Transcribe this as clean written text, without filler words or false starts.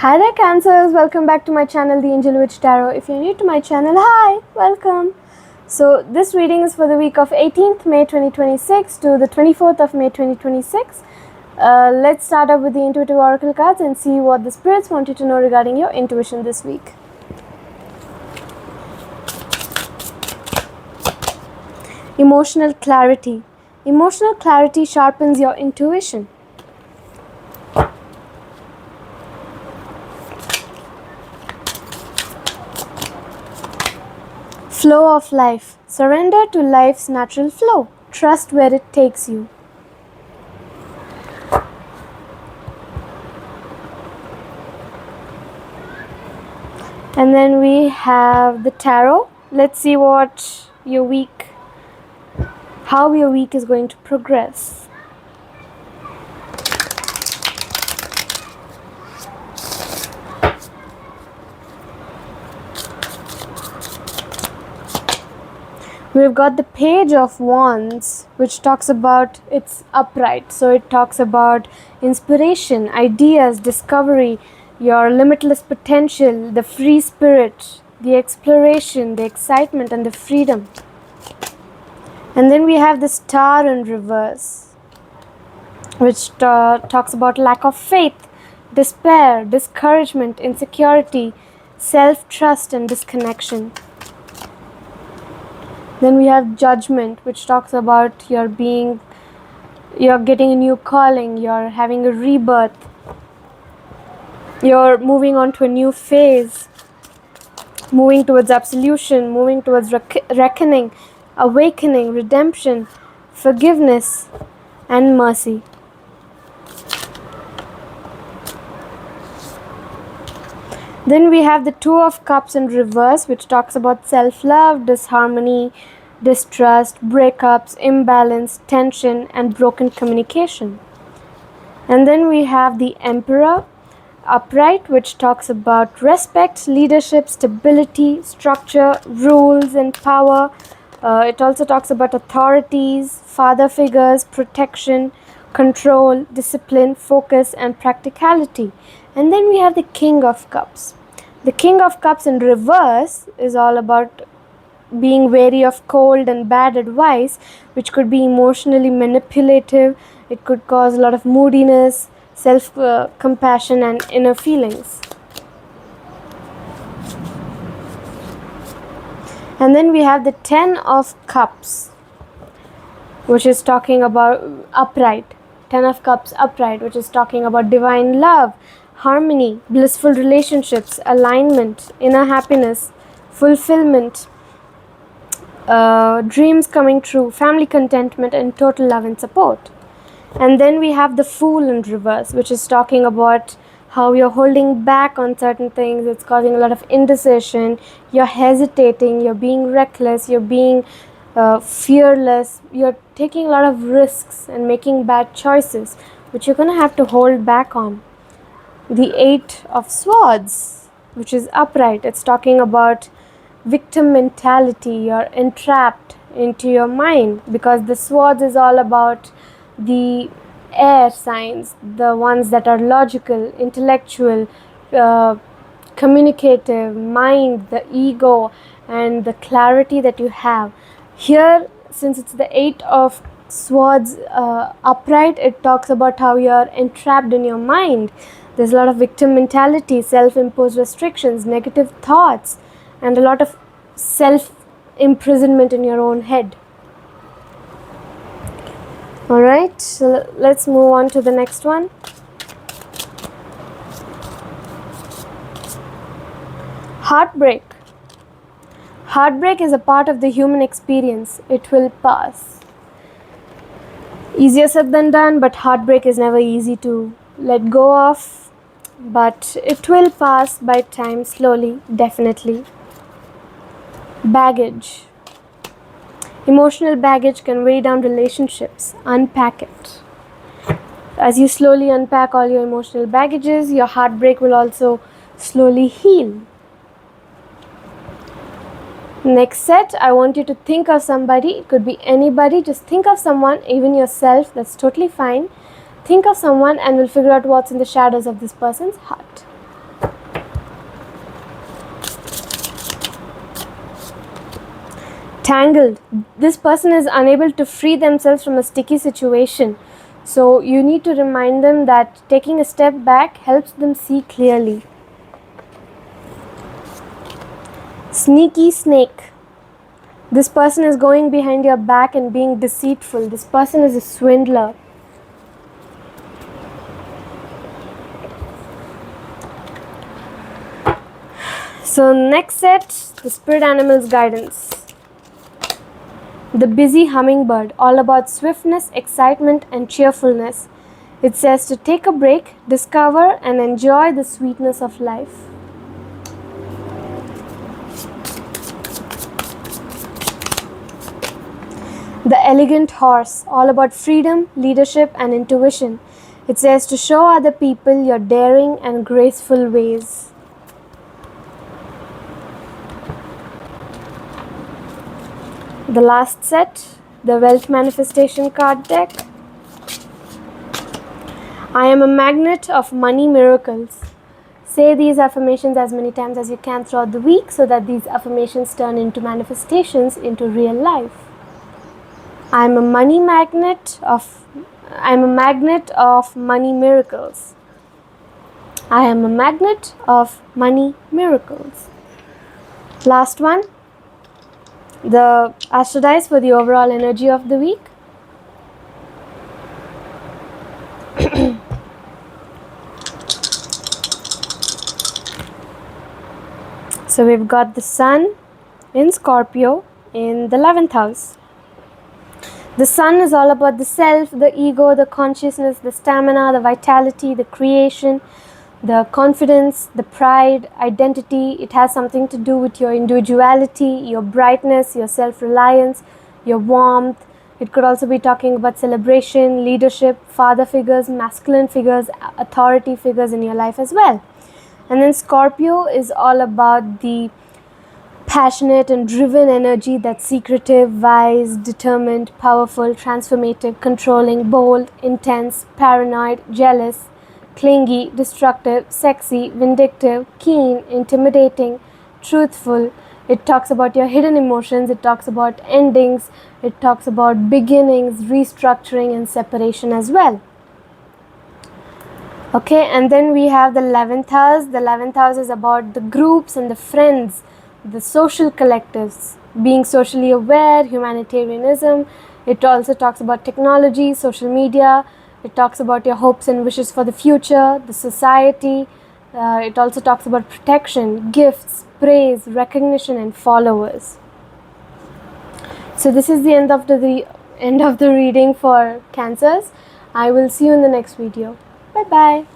Hi there Cancers, welcome back to my channel The Angel Witch Tarot. If you're new to my channel, hi, welcome. So this reading is for the week of 18th May 2026 to the 24th of May 2026. Let's start up with the intuitive oracle cards and see what the spirits want you to know regarding your intuition this week. Emotional clarity. Emotional clarity sharpens your intuition. Flow of life. Surrender to life's natural flow. Trust where it takes you. And then we have the tarot. Let's see what how your week is going to progress. We've got the Page of Wands, which talks about it's upright. So it talks about inspiration, ideas, discovery, your limitless potential, the free spirit, the exploration, the excitement, and the freedom. And then we have the Star in reverse, which talks about lack of faith, despair, discouragement, insecurity, self-trust, and disconnection. Then we have Judgment, which talks about you're getting a new calling, you're having a rebirth, you're moving on to a new phase, moving towards absolution, moving towards reckoning, awakening, redemption, forgiveness, and mercy. Then we have the Two of Cups in reverse, which talks about self-love, disharmony, distrust, breakups, imbalance, tension, and broken communication. And then we have the Emperor upright, which talks about respect, leadership, stability, structure, rules, and power. It also talks about authorities, father figures, protection, control, discipline, focus, and practicality. And then we have the King of Cups. The King of Cups in reverse is all about being wary of cold and bad advice, which could be emotionally manipulative. It could cause a lot of moodiness, self-compassion, and inner feelings. And then we have the Ten of Cups, which is talking about upright. Ten of Cups upright, which is talking about divine love, harmony, blissful relationships, alignment, inner happiness, fulfillment, dreams coming true, family contentment, and total love and support. And then we have the Fool in reverse, which is talking about how you're holding back on certain things. It's causing a lot of indecision, you're hesitating, you're being reckless, you're being fearless, you're taking a lot of risks and making bad choices, which you're going to have to hold back on. The Eight of Swords, which is upright, it's talking about victim mentality. You're entrapped into your mind, because the Swords is all about the air signs, the ones that are logical, intellectual, communicative, mind, the ego, and the clarity that you have. Here, since it's the Eight of Swords upright, it talks about how you're entrapped in your mind. There's a lot of victim mentality, self-imposed restrictions, negative thoughts, and a lot of self-imprisonment in your own head. Alright, so let's move on to the next one. Heartbreak. Heartbreak is a part of the human experience. It will pass. Easier said than done, but heartbreak is never easy to let go of. But it will pass by time, slowly, definitely. Baggage. Emotional baggage can weigh down relationships. Unpack it. As you slowly unpack all your emotional baggages, your heartbreak will also slowly heal. Next set, I want you to think of somebody. It could be anybody. Just think of someone, even yourself. That's totally fine. Think of someone and we'll figure out what's in the shadows of this person's heart. Tangled. This person is unable to free themselves from a sticky situation. So you need to remind them that taking a step back helps them see clearly. Sneaky snake. This person is going behind your back and being deceitful. This person is a swindler. So next set, the spirit animals guidance. The busy hummingbird, all about swiftness, excitement and cheerfulness. It says to take a break, discover and enjoy the sweetness of life. The elegant horse, all about freedom, leadership and intuition. It says to show other people your daring and graceful ways. The last set, the wealth manifestation card deck. I am a magnet of money miracles. Say these affirmations as many times as you can throughout the week so that these affirmations turn into manifestations into real life. I am a magnet of money miracles. I am a magnet of money miracles. Last one. The astro dice for the overall energy of the week. So we've got the sun in Scorpio in the 11th house. The sun is all about the self, the ego, the consciousness, the stamina, the vitality, the creation, the confidence, the pride, identity. It has something to do with your individuality, your brightness, your self-reliance, your warmth. It could also be talking about celebration, leadership, father figures, masculine figures, authority figures in your life as well. And then Scorpio is all about the passionate and driven energy that's secretive, wise, determined, powerful, transformative, controlling, bold, intense, paranoid, jealous, clingy, destructive, sexy, vindictive, keen, intimidating, truthful. It talks about your hidden emotions, it talks about endings, it talks about beginnings, restructuring and separation as well. Okay, and then we have the 11th house. The 11th house is about the groups and the friends, the social collectives, being socially aware, humanitarianism. It also talks about technology, social media. It talks about your hopes and wishes for the future, the society. It also talks about protection, gifts, praise, recognition and followers. So this is the end of the reading for Cancers. I will see you in the next video. Bye bye.